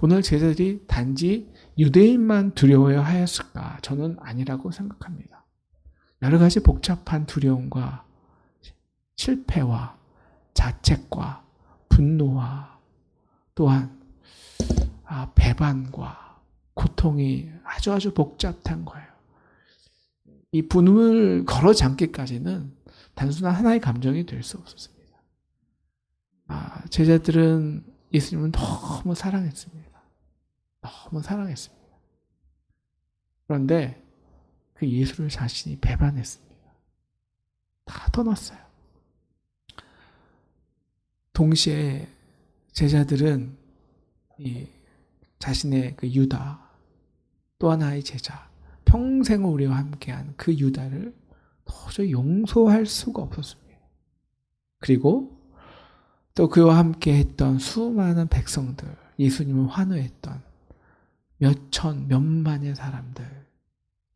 오늘 제자들이 단지 유대인만 두려워야 하였을까? 저는 아니라고 생각합니다. 여러 가지 복잡한 두려움과 실패와 자책과 분노와 또한 배반과 고통이 아주 복잡한 거예요. 이 분을 걸어 잠기까지는 단순한 하나의 감정이 될 수 없었습니다. 제자들은 예수님을 너무 사랑했습니다. 너무 사랑했습니다. 그런데 그 예수를 자신이 배반했습니다. 다 떠났어요. 동시에 제자들은 이 자신의 그 유다, 또 하나의 제자, 평생 우리와 함께한 그 유다를 도저히 용서할 수가 없었습니다. 그리고 또 그와 함께 했던 수많은 백성들, 예수님을 환호했던 몇천, 몇만의 사람들.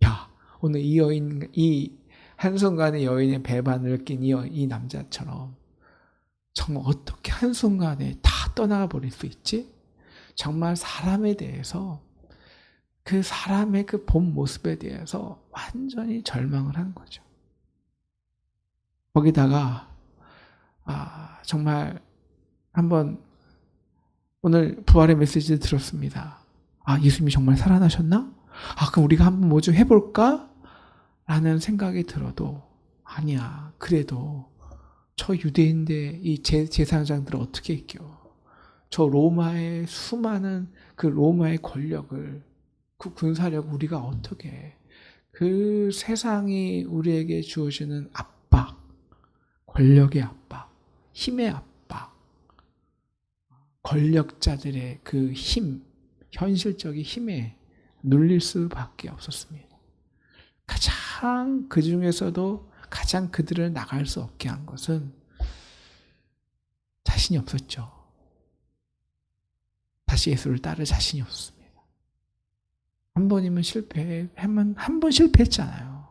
야, 오늘 이 여인, 이 한순간의 여인의 배반을 낀 이 남자처럼 정말 어떻게 한순간에 다 떠나가 버릴 수 있지? 정말 사람에 대해서, 그 사람의 그 본 모습에 대해서 완전히 절망을 한 거죠. 거기다가 정말 한번 오늘 부활의 메시지를 들었습니다. 예수님이 정말 살아나셨나? 그럼 우리가 한번 뭐 좀 해볼까? 라는 생각이 들어도 아니야. 그래도 저 유대인들, 이 제사장들을 어떻게 이겨? 저 로마의 수많은 그 로마의 권력을, 그 군사력을 우리가 어떻게 해? 그 세상이 우리에게 주어지는 압박, 권력의 압박, 힘의 압박, 권력자들의 그 힘, 현실적인 힘에 눌릴 수밖에 없었습니다. 가장 그 중에서도 가장 그들을 나갈 수 없게 한 것은 자신이 없었죠. 다시 예수를 따를 자신이 없었습니다. 한 번이면 한 번 실패했잖아요.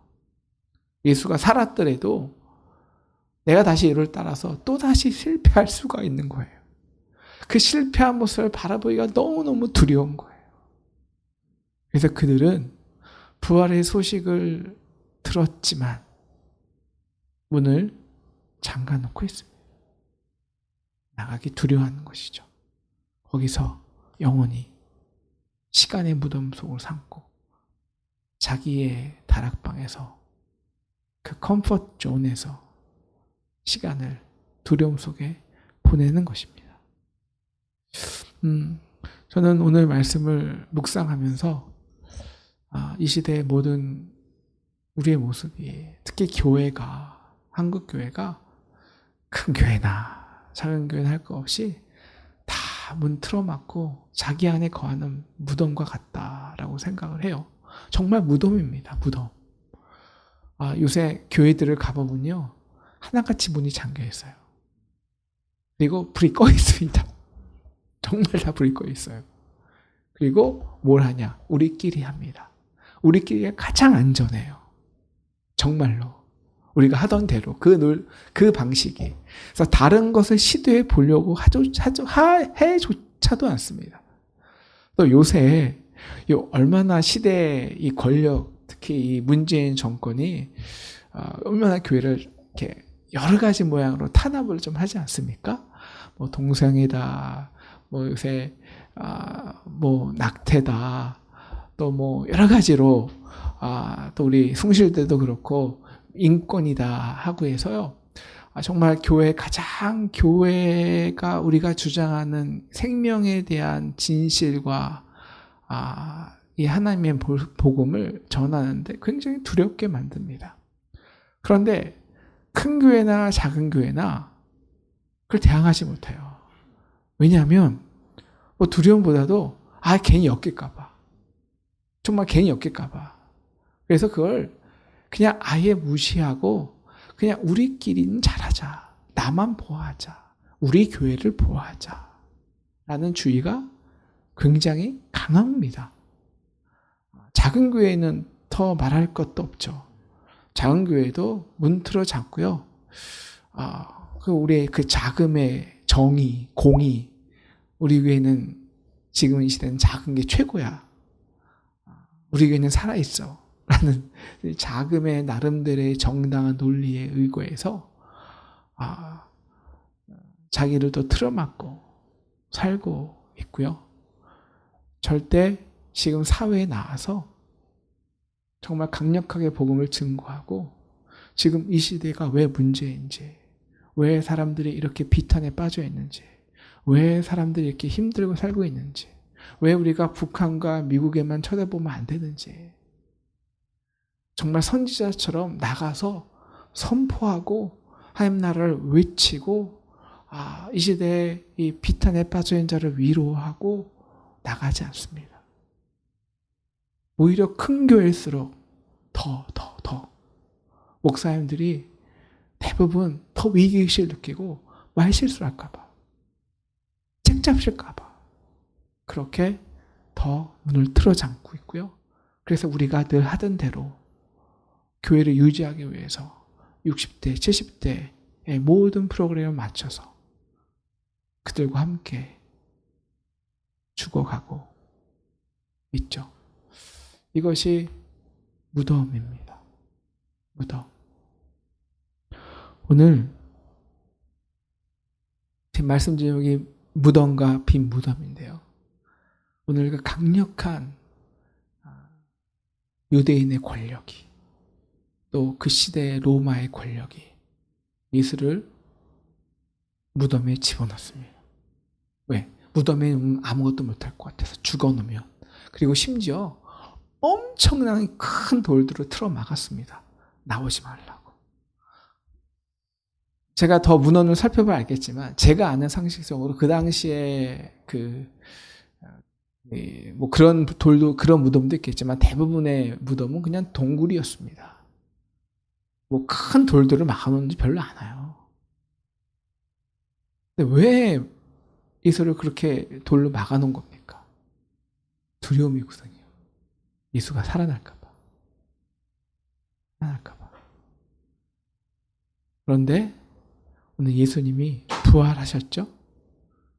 예수가 살았더라도 내가 다시 예수를 따라서 또 다시 실패할 수가 있는 거예요. 그 실패한 모습을 바라보기가 너무너무 두려운 거예요. 그래서 그들은 부활의 소식을 들었지만 문을 잠가놓고 있습니다. 나가기 두려워하는 것이죠. 거기서 영원히 시간의 무덤 속을 삼고 자기의 다락방에서 그 컴포트 존에서 시간을 두려움 속에 보내는 것입니다. 저는 오늘 말씀을 묵상하면서 이 시대의 모든 우리의 모습이, 특히 교회가, 한국 교회가 큰 교회나 작은 교회나 할 것 없이 다 문 틀어막고 자기 안에 거하는 무덤과 같다라고 생각을 해요. 정말 무덤입니다. 무덤. 요새 교회들을 가보면요, 하나같이 문이 잠겨 있어요. 그리고 불이 꺼 있습니다. 정말 다 불이 꺼 있어요. 그리고 뭘 하냐? 우리끼리 합니다. 우리끼리가 가장 안전해요. 정말로. 우리가 하던 대로 그 방식이. 그래서 다른 것을 시도해 보려고 해조차도 않습니다. 또 요새 얼마나 시대의 이 권력, 특히 이 문재인 정권이 얼마나 교회를 이렇게 여러 가지 모양으로 탄압을 좀 하지 않습니까? 뭐 동성애다, 뭐 요새 뭐 낙태다, 또 뭐 여러 가지로 또 우리 숭실대도 그렇고 인권이다 하고 해서요. 정말 교회가 우리가 주장하는 생명에 대한 진실과 이 하나님의 복음을 전하는데 굉장히 두렵게 만듭니다. 그런데 큰 교회나 작은 교회나 그걸 대항하지 못해요. 왜냐하면 뭐 두려움보다도 괜히 엮일까봐, 정말 괜히 엮일까봐. 그래서 그걸 그냥 아예 무시하고 그냥 우리끼리는 잘하자, 나만 보호하자, 우리 교회를 보호하자 라는 주의가 굉장히 강합니다. 작은 교회는 더 말할 것도 없죠. 작은 교회도 문틀어 잡고요. 우리의 그 자금의 정의, 공의, 우리 교회는 지금 이 시대는 작은 게 최고야. 우리 교회는 살아있어. 라는 자금의 나름대로의 정당한 논리에 의거해서 자기를 또 틀어막고 살고 있고요. 절대 지금 사회에 나와서 정말 강력하게 복음을 증거하고 지금 이 시대가 왜 문제인지, 왜 사람들이 이렇게 비탄에 빠져 있는지, 왜 사람들이 이렇게 힘들고 살고 있는지, 왜 우리가 북한과 미국에만 쳐다보면 안 되는지, 정말 선지자처럼 나가서 선포하고 하나님 나라를 외치고 이 시대에 이 비탄에 빠져 있는 자를 위로하고 나가지 않습니다. 오히려 큰 교회일수록 더 목사님들이 대부분 더 위기의식을 느끼고 말실수를 할까봐, 책잡실까봐 그렇게 더 문을 틀어 잠고 있고요. 그래서 우리가 늘 하던 대로 교회를 유지하기 위해서 60대, 70대의 모든 프로그램을 맞춰서 그들과 함께 죽어가고 있죠. 이것이 무덤입니다. 무덤. 오늘 제 말씀 제목이 무덤과 빈 무덤인데요. 오늘 그 강력한 유대인의 권력이, 또 그 시대의 로마의 권력이 예수를 무덤에 집어넣습니다. 왜? 무덤에 아무것도 못할 것 같아서 죽어놓으면. 그리고 심지어 엄청난 큰 돌들을 틀어 막았습니다. 나오지 말라고. 제가 더 문헌을 살펴봐 알겠지만 제가 아는 상식적으로 그 당시에 뭐 그런 돌도, 그런 무덤도 있겠지만 대부분의 무덤은 그냥 동굴이었습니다. 뭐 큰 돌들을 막아놓는지 별로 안 와요. 근데 왜 예수를 그렇게 돌로 막아놓은 겁니까? 두려움이 구성이에요. 예수가 살아날까봐. 그런데 오늘 예수님이 부활하셨죠?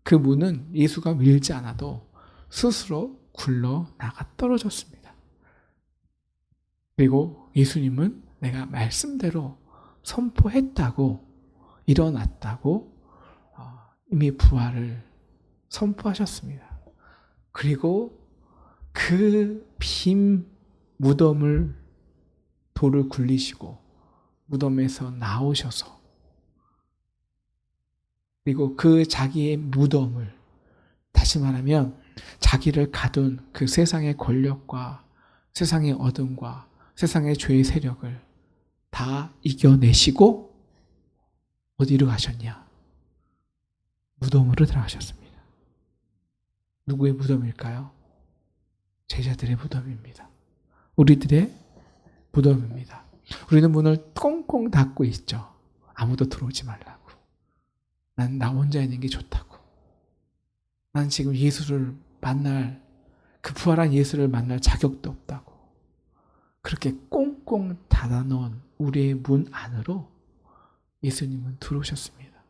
그 문은 예수가 밀지 않아도 스스로 굴러 나가 떨어졌습니다. 그리고 예수님은 내가 말씀대로 선포했다고, 일어났다고 이미 부활을 선포하셨습니다. 그리고 그 빈 무덤을 돌을 굴리시고 무덤에서 나오셔서, 그리고 그 자기의 무덤을, 다시 말하면 자기를 가둔 그 세상의 권력과 세상의 어둠과 세상의 죄의 세력을 다 이겨내시고 어디로 가셨냐? 무덤으로 들어가셨습니다. 누구의 무덤일까요? 제자들의 무덤입니다. 우리들의 무덤입니다. 우리는 문을 꽁꽁 닫고 있죠. 아무도 들어오지 말라고. 난 나 혼자 있는 게 좋다고. 난 지금 예수를 만날, 그 부활한 예수를 만날 자격도 없다고. 그렇게 꽁꽁 닫아놓은 우리의 문 안으로 예수님은 들어오셨습니다.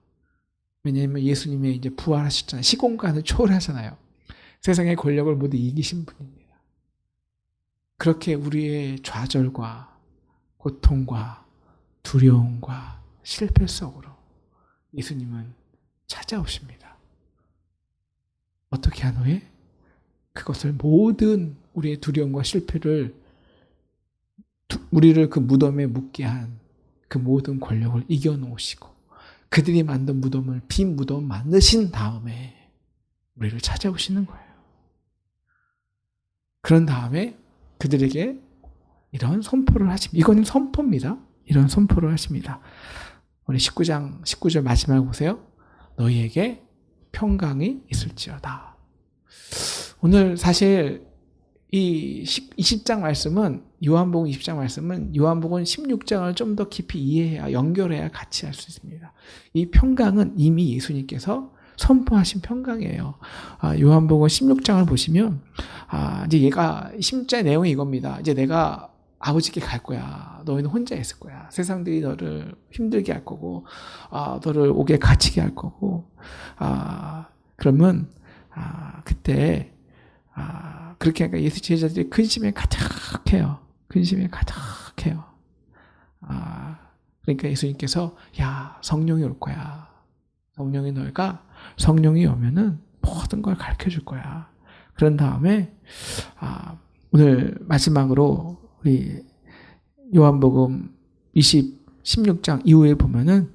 왜냐하면 예수님이 이제 부활하셨잖아요. 시공간을 초월하잖아요. 세상의 권력을 모두 이기신 분입니다. 그렇게 우리의 좌절과 고통과 두려움과 실패 속으로 예수님은 찾아오십니다. 어떻게 한 후에? 그것을, 모든 우리의 두려움과 실패를, 우리를 그 무덤에 묻게 한 그 모든 권력을 이겨놓으시고 그들이 만든 무덤을, 빈 무덤 만드신 다음에 우리를 찾아오시는 거예요. 그런 다음에 그들에게 이런 선포를 하십니다. 이거는 선포입니다. 이런 선포를 하십니다. 우리 19절 마지막 보세요. 너희에게 평강이 있을지어다. 오늘 사실 이 20장 말씀은, 요한복음 20장 말씀은 요한복음 16장을 좀 더 깊이 이해해야, 연결해야 같이 할 수 있습니다. 이 평강은 이미 예수님께서 선포하신 평강이에요. 요한복음 16장을 보시면 이제 얘가 16장의 내용이 이겁니다. 이제 내가 아버지께 갈 거야. 너희는 혼자 있을 거야. 세상들이 너를 힘들게 할 거고, 너를 옥에 갇히게 할 거고, 그러면, 그때, 그렇게 하니까 예수 제자들이 근심에 가득해요. 근심에 가득해요. 그러니까 예수님께서, 야, 성령이 올 거야. 성령이 오면은 모든 걸 가르쳐 줄 거야. 그런 다음에, 오늘 마지막으로 우리 요한복음 16장 이후에 보면은,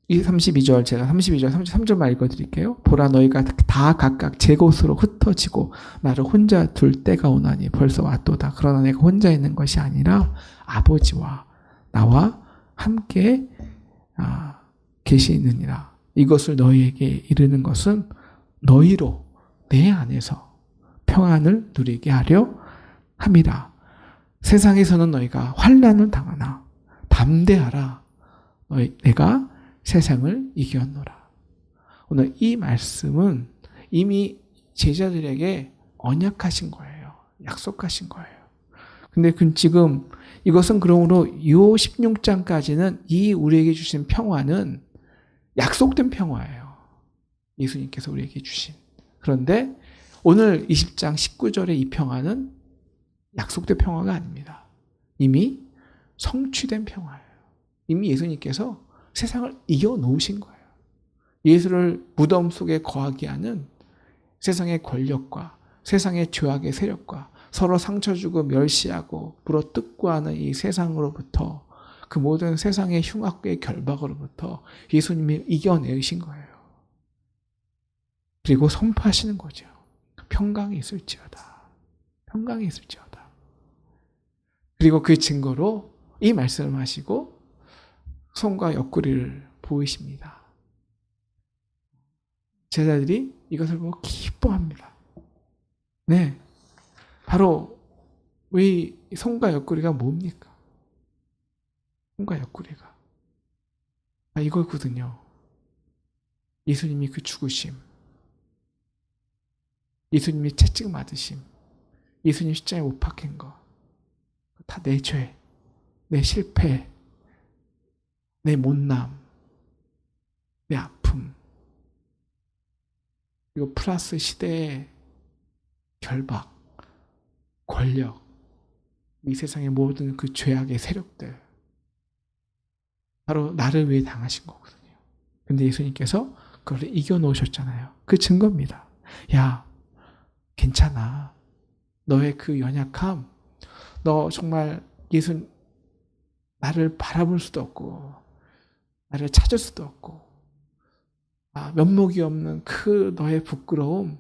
32절, 제가 32절, 33절만 읽어드릴게요. 보라, 너희가 다 각각 제 곳으로 흩어지고 나를 혼자 둘 때가 오나니 벌써 왔도다. 그러나 내가 혼자 있는 것이 아니라 아버지와 나와 함께 계시느니라. 이것을 너희에게 이르는 것은 너희로 내 안에서 평안을 누리게 하려 함이라. 세상에서는 너희가 환난을 당하나 담대하라. 내가 세상을 이겼노라. 오늘 이 말씀은 이미 제자들에게 언약하신 거예요. 약속하신 거예요. 근데 지금 이것은 그러므로 요 16장까지는 이 우리에게 주신 평화는 약속된 평화예요. 예수님께서 우리에게 주신. 그런데 오늘 20장 19절의 이 평화는 약속된 평화가 아닙니다. 이미 성취된 평화예요. 이미 예수님께서 세상을 이겨놓으신 거예요. 예수를 무덤 속에 거하게 하는 세상의 권력과 세상의 죄악의 세력과 서로 상처 주고 멸시하고 물어뜯고 하는 이 세상으로부터, 그 모든 세상의 흉악의 결박으로부터 예수님이 이겨내신 거예요. 그리고 선포하시는 거죠. 평강이 있을지어다. 평강이 있을지어다. 그리고 그 증거로 이 말씀을 하시고 손과 옆구리를 보이십니다. 제자들이 이것을 보고 기뻐합니다. 네, 바로 이 손과 옆구리가 뭡니까? 손과 옆구리가 이거거든요. 예수님이 그 죽으심, 예수님이 채찍 맞으심, 예수님 십자가에 못 박힌 거, 다 내 죄, 내 실패, 내 못남, 내 아픔, 그리고 플러스 시대의 결박, 권력, 이 세상의 모든 그 죄악의 세력들, 바로 나를 위해 당하신 거거든요. 근데 예수님께서 그걸 이겨놓으셨잖아요. 그 증거입니다. 야, 괜찮아. 너의 그 연약함, 너 정말 예수, 나를 바라볼 수도 없고 나를 찾을 수도 없고 면목이 없는 그 너의 부끄러움,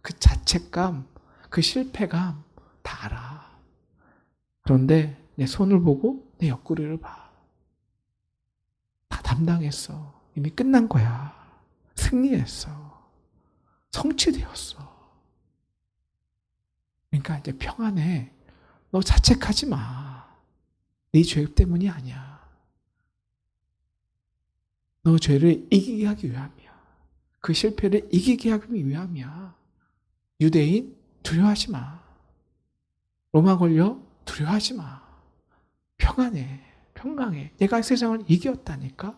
그 자책감, 그 실패감 다 알아. 그런데 내 손을 보고 내 옆구리를 봐. 다 담당했어. 이미 끝난 거야. 승리했어. 성취되었어. 그러니까 이제 평안해. 너 자책하지 마. 네 죄 때문이 아니야. 너 죄를 이기게 하기 위함이야. 그 실패를 이기게 하기 위함이야. 유대인 두려워하지 마. 로마 권력 두려워하지 마. 평안해. 평강해. 내가 세상을 이겼다니까?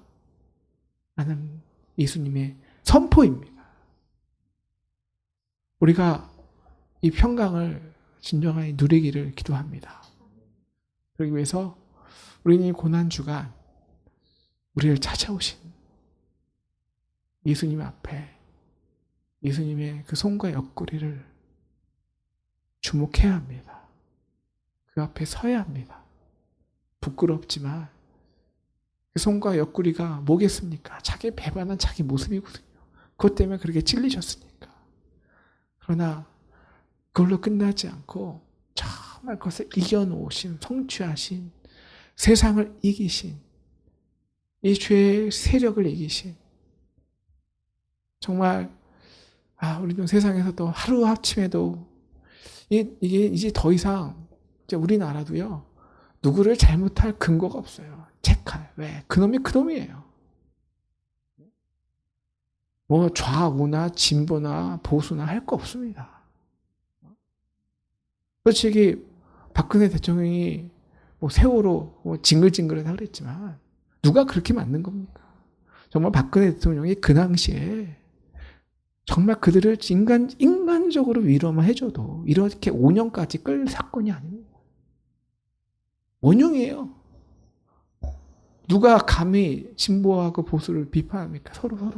라는 예수님의 선포입니다. 우리가 이 평강을 진정하게 누리기를 기도합니다. 그러기 위해서 우리는 이 고난주간 우리를 찾아오신 예수님 앞에 예수님의 그 손과 옆구리를 주목해야 합니다. 그 앞에 서야 합니다. 부끄럽지만 그 손과 옆구리가 뭐겠습니까? 자기 배반한 자기 모습이거든요. 그것 때문에 그렇게 찔리셨으니까. 그러나 그걸로 끝나지 않고 정말 그것을 이겨놓으신, 성취하신, 세상을 이기신, 이 죄의 세력을 이기신, 정말 우리는 세상에서도 하루아침에도 이게 이제 더 이상 이제 우리나라도요, 누구를 잘못할 근거가 없어요. 책할. 왜? 그놈이 그놈이에요. 뭐 좌우나 진보나 보수나 할 거 없습니다. 솔직히 박근혜 대통령이 뭐 세월호 뭐 징글징글하다 그랬지만 누가 그렇게 만든 겁니까? 정말 박근혜 대통령이 그 당시에 정말 그들을 인간적으로 위로만 해줘도 이렇게 5년까지 끌 사건이 아닙니다. 원흉이에요. 누가 감히 진보하고 보수를 비판합니까? 서로가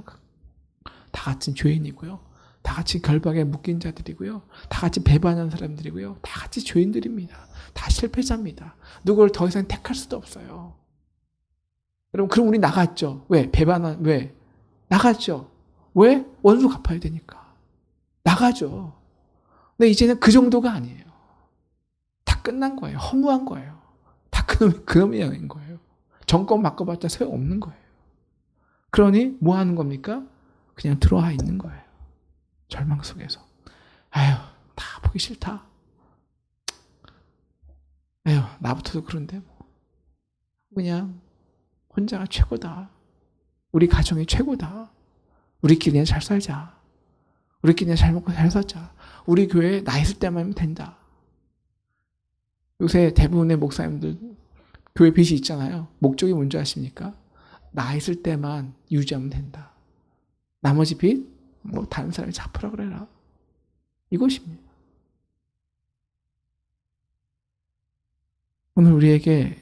다 같은 죄인이고요. 다 같이 결박에 묶인 자들이고요. 다 같이 배반한 사람들이고요. 다 같이 죄인들입니다. 다 실패자입니다. 누구를 더 이상 택할 수도 없어요. 여러분, 그럼 우리 나갔죠. 왜? 왜? 나갔죠. 왜? 원수 갚아야 되니까. 나가죠. 근데 이제는 그 정도가 아니에요. 다 끝난 거예요. 허무한 거예요. 다 그놈의 영인 거예요. 정권 바꿔봤자 소용없는 거예요. 그러니 뭐 하는 겁니까? 그냥 들어와 있는 거예요. 절망 속에서. 아휴, 다 보기 싫다. 아휴, 나부터도 그런데 뭐. 그냥 혼자가 최고다. 우리 가정이 최고다. 우리끼리 그냥 잘 살자. 우리끼리 그냥 잘 먹고 잘 살자. 우리 교회 나 있을 때만 하면 된다. 요새 대부분의 목사님들 교회 빚이 있잖아요. 목적이 뭔지 아십니까? 나 있을 때만 유지하면 된다. 나머지 빚? 뭐 다른 사람이 갚으라 그래라. 이것입니다. 오늘 우리에게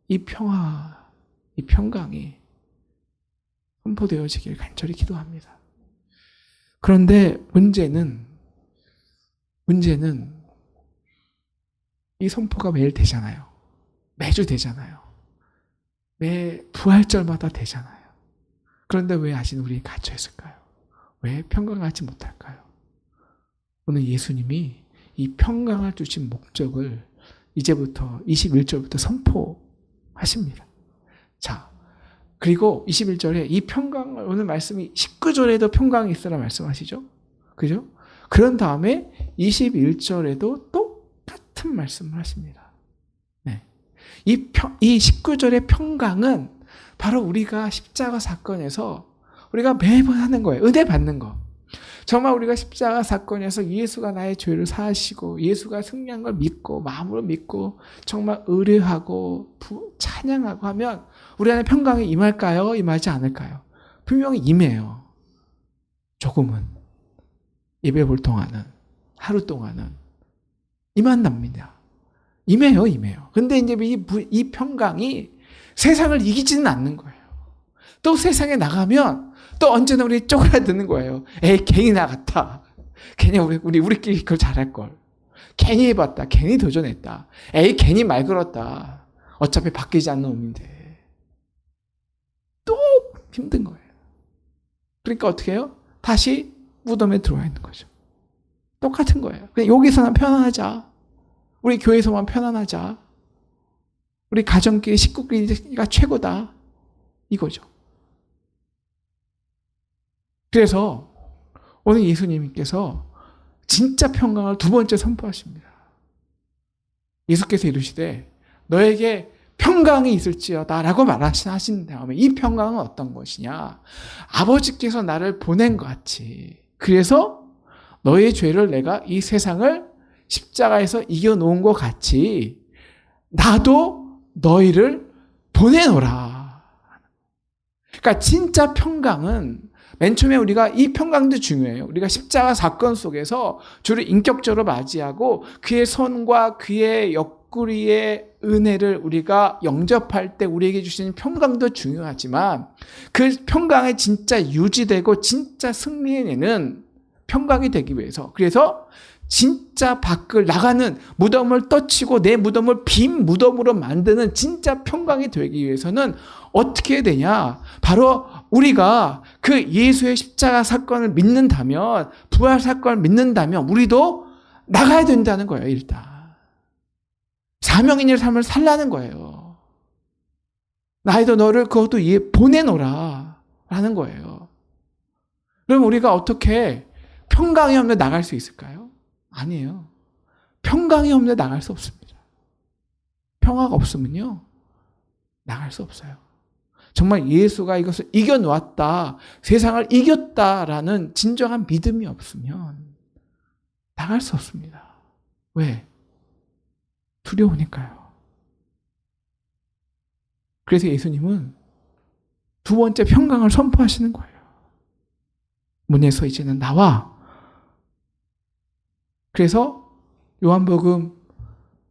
이 평화, 이 평강이 선포되어지길 간절히 기도합니다. 그런데 문제는 이 선포가 매일 되잖아요. 매주 되잖아요. 매 부활절마다 되잖아요. 그런데 왜 아직 우리 갇혀 있을까요? 왜 평강하지 못할까요? 오늘 예수님이 이 평강을 주신 목적을 이제부터 21절부터 선포하십니다. 자, 그리고 21절에 이 평강을, 오늘 말씀이 19절에도 평강이 있으라 말씀하시죠? 그죠? 그런 다음에 21절에도 똑같은 말씀을 하십니다. 네. 이 19절의 평강은 바로 우리가 십자가 사건에서 우리가 매번 하는 거예요. 은혜 받는 거. 정말 우리가 십자가 사건에서 예수가 나의 죄를 사하시고 예수가 승리한 걸 믿고 마음으로 믿고 정말 의뢰하고 찬양하고 하면 우리 안에 평강이 임할까요? 임하지 않을까요? 분명히 임해요. 조금은. 예배 볼 동안은, 하루 동안은 임한답니다. 임해요. 근데 이제 이 평강이 세상을 이기지는 않는 거예요. 또 세상에 나가면 또 언제나 우리 쪼그라드는 거예요. 에이, 괜히 나갔다. 괜히 우리끼리 그걸 잘할 걸. 괜히 해봤다. 괜히 도전했다. 에이, 괜히 말 걸었다. 어차피 바뀌지 않는 놈인데. 또 힘든 거예요. 그러니까 어떻게 해요? 다시 무덤에 들어와 있는 거죠. 똑같은 거예요. 그냥 여기서만 편안하자. 우리 교회에서만 편안하자. 우리 가정끼리 식구끼리가 최고다. 이거죠. 그래서 오늘 예수님께서 진짜 평강을 두 번째 선포하십니다. 예수께서 이르시되 너에게 평강이 있을지어다 라고 말하신 다음에 이 평강은 어떤 것이냐? 아버지께서 나를 보낸 것 같이, 그래서 너의 죄를 내가 이 세상을 십자가에서 이겨놓은 것 같이 나도 너희를 보내노라. 그러니까 진짜 평강은 맨 처음에 우리가 이 평강도 중요해요. 우리가 십자가 사건 속에서 주를 인격적으로 맞이하고 그의 손과 그의 옆구리의 은혜를 우리가 영접할 때 우리에게 주시는 평강도 중요하지만 그 평강이 진짜 유지되고 진짜 승리해내는 평강이 되기 위해서, 그래서 진짜 밖을 나가는 무덤을 떠치고 내 무덤을 빈 무덤으로 만드는 진짜 평강이 되기 위해서는 어떻게 해야 되냐? 바로 우리가 그 예수의 십자가 사건을 믿는다면, 부활 사건을 믿는다면 우리도 나가야 된다는 거예요. 일단 사명인의 삶을 살라는 거예요. 나이도 너를 그것도 보내노라 라는 거예요. 그럼 우리가 어떻게 평강이 없는데 나갈 수 있을까요? 아니에요. 평강이 없는데 나갈 수 없습니다. 평화가 없으면요, 나갈 수 없어요. 정말 예수가 이것을 이겨놓았다, 세상을 이겼다라는 진정한 믿음이 없으면 나갈 수 없습니다. 왜? 두려우니까요. 그래서 예수님은 두 번째 평강을 선포하시는 거예요. 문에서 이제는 나와. 그래서 요한복음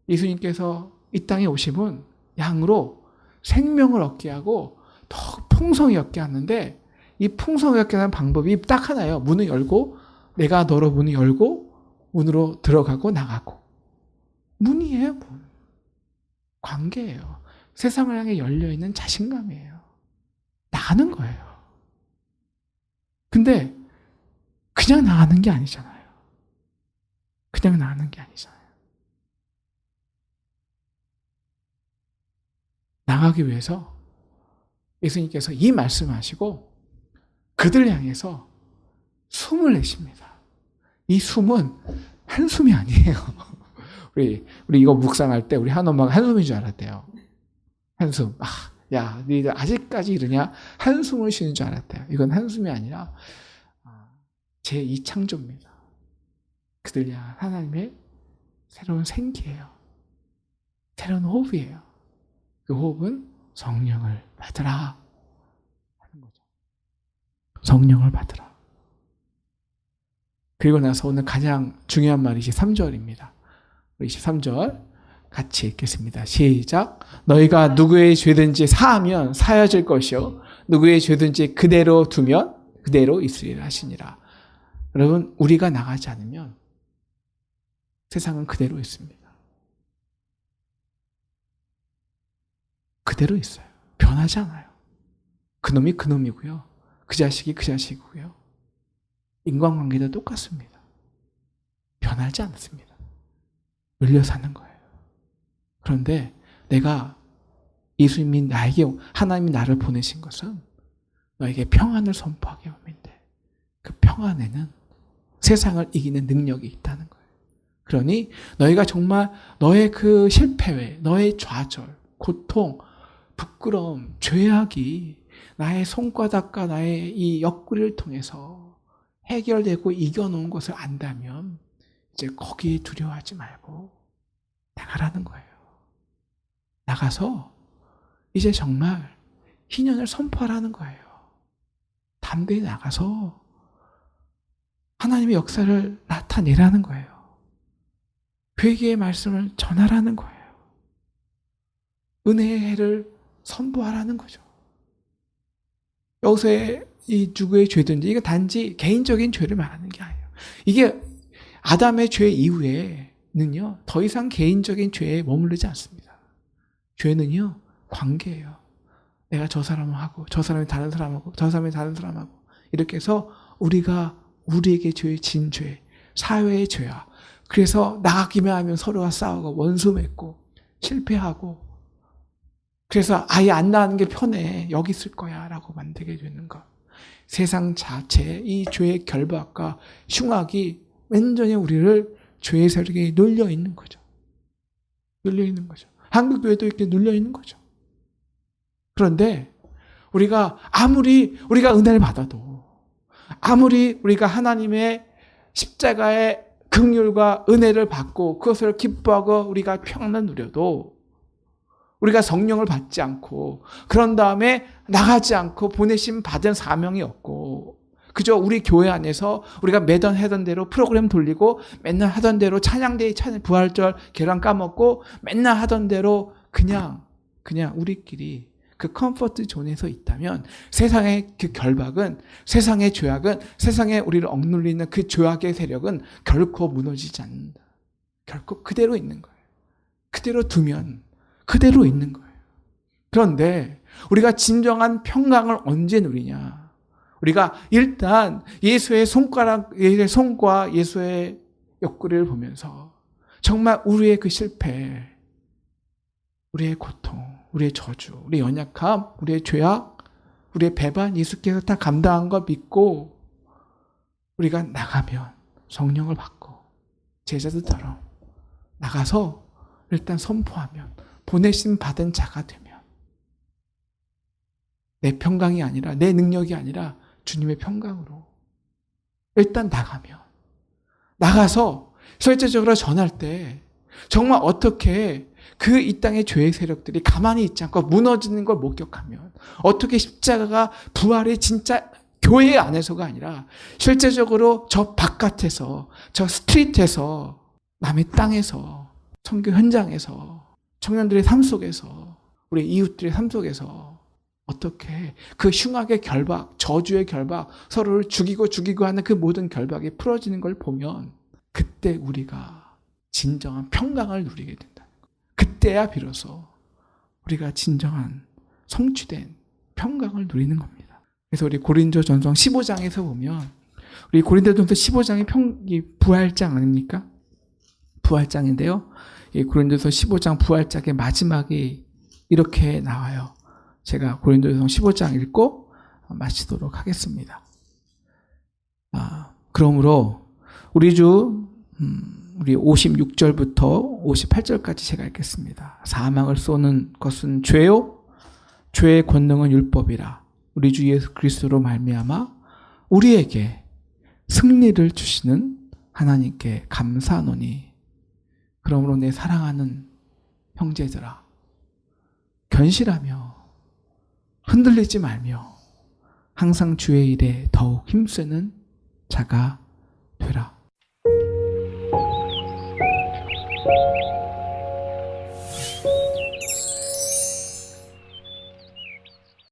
예수님께서 이 땅에 오심은 양으로 생명을 얻게 하고 더 풍성히 얻게 하는데, 이 풍성히 얻게 하는 방법이 딱 하나예요. 문을 열고, 내가 너로 문을 열고 문으로 들어가고 나가고. 문이에요. 문. 관계예요. 세상을 향해 열려있는 자신감이에요. 나가는 거예요. 근데 그냥 나가는 게 아니잖아요. 그냥 나가는 게 아니잖아요. 나가기 위해서 예수님께서 이 말씀하시고 그들 향해서 숨을 내쉽니다. 이 숨은 한숨이 아니에요. 우리 이거 묵상할 때 우리 한 엄마가 한숨인 줄 알았대요. 한숨. 야, 너희들 아직까지 이러냐? 한숨을 쉬는 줄 알았대요. 이건 한숨이 아니라 제2창조입니다. 그들 향한 하나님의 새로운 생기예요. 새로운 호흡이에요. 그 호흡은 성령을 받으라 하는 거죠. 성령을 받으라. 그리고 나서 오늘 가장 중요한 말이 23절입니다. 23절 같이 읽겠습니다. 시작. 너희가 누구의 죄든지 사하면 사여질 것이요 누구의 죄든지 그대로 두면 그대로 있으리라 하시니라. 여러분, 우리가 나가지 않으면 세상은 그대로 있습니다. 그대로 있어요. 변하지 않아요. 그놈이 그놈이고요. 그 자식이 그 자식이고요. 인간관계도 똑같습니다. 변하지 않습니다. 물려 사는 거예요. 그런데 내가 예수님이 나에게, 하나님이 나를 보내신 것은 너에게 평안을 선포하게 함인데, 그 평안에는 세상을 이기는 능력이 있다는 거예요. 그러니 너희가 정말 너의 그 실패, 너의 좌절, 고통, 부끄러움, 죄악이 나의 손바닥과 나의 이 옆구리를 통해서 해결되고 이겨놓은 것을 안다면 이제 거기에 두려워하지 말고 나가라는 거예요. 나가서 이제 정말 희년을 선포하라는 거예요. 담대히 나가서 하나님의 역사를 나타내라는 거예요. 회개의 말씀을 전하라는 거예요. 은혜의 해를 선포하라는 거죠. 여기서의 이 누구의 죄든지, 이거 단지 개인적인 죄를 말하는 게 아니에요. 이게 아담의 죄 이후에는요, 더 이상 개인적인 죄에 머무르지 않습니다. 죄는요, 관계예요. 내가 저 사람하고, 저 사람이 다른 사람하고, 저 사람이 다른 사람하고, 이렇게 해서 우리가 우리에게 죄, 진 죄, 사회의 죄야. 그래서 나가기만 하면 서로가 싸우고 원수 맺고 실패하고, 그래서 아예 안 나가는 게 편해. 여기 있을 거야 라고 만들게 되는 것. 세상 자체 이 죄의 결박과 흉악이 완전히 우리를 죄의 세력에 눌려 있는 거죠. 눌려 있는 거죠. 한국 교회도 이렇게 눌려 있는 거죠. 그런데 우리가 아무리 우리가 은혜를 받아도, 아무리 우리가 하나님의 십자가의 긍휼과 은혜를 받고 그것을 기뻐하고 우리가 평안을 누려도, 우리가 성령을 받지 않고 그런 다음에 나가지 않고 보내심 받은 사명이 없고, 그저 우리 교회 안에서 우리가 매번 하던 대로 프로그램 돌리고 맨날 하던 대로 찬양대회, 부활절 계란 까먹고 맨날 하던 대로 그냥 우리끼리 그 컴포트 존에서 있다면, 세상의 그 결박은, 세상의 죄악은, 세상에 우리를 억눌리는 그 죄악의 세력은 결코 무너지지 않는다. 결코 그대로 있는 거예요. 그대로 두면 그대로 있는 거예요. 그런데 우리가 진정한 평강을 언제 누리냐? 우리가 일단 예수의 예수의 손과 예수의 옆구리를 보면서 정말 우리의 그 실패, 우리의 고통, 우리의 저주, 우리의 연약함, 우리의 죄악, 우리의 배반, 예수께서 다 감당한 거 믿고 우리가 나가면 성령을 받고 제자들처럼 나가서 일단 선포하면, 보내심 받은 자가 되면, 내 평강이 아니라, 내 능력이 아니라 주님의 평강으로 일단 나가면, 나가서 실제적으로 전할 때 정말 어떻게 그 이 땅의 죄의 세력들이 가만히 있지 않고 무너지는 걸 목격하면 어떻게 십자가가 부활의 진짜 교회 안에서가 아니라 실제적으로 저 바깥에서 저 스트리트에서 남의 땅에서 선교 현장에서 청년들의 삶 속에서 우리 이웃들의 삶 속에서 어떻게 그 흉악의 결박, 저주의 결박, 서로를 죽이고 하는 그 모든 결박이 풀어지는 걸 보면 그때 우리가 진정한 평강을 누리게 된다. 그때야 비로소 우리가 진정한 성취된 평강을 누리는 겁니다. 그래서 우리 고린도전서 15장에서 보면 우리 고린도전서 15장이 부활장 아닙니까? 부활장인데요. 이 고린도서 15장 부활장의 마지막이 이렇게 나와요. 제가 고린도서 15장 읽고 마치도록 하겠습니다. 그러므로 우리 주 우리 56절부터 58절까지 제가 읽겠습니다. 사망을 쏘는 것은 죄요, 죄의 권능은 율법이라. 우리 주 예수 그리스도로 말미암아 우리에게 승리를 주시는 하나님께 감사하노니. 그러므로 내 사랑하는 형제들아, 견실하며 흔들리지 말며 항상 주의 일에 더욱 힘쓰는 자가 되라.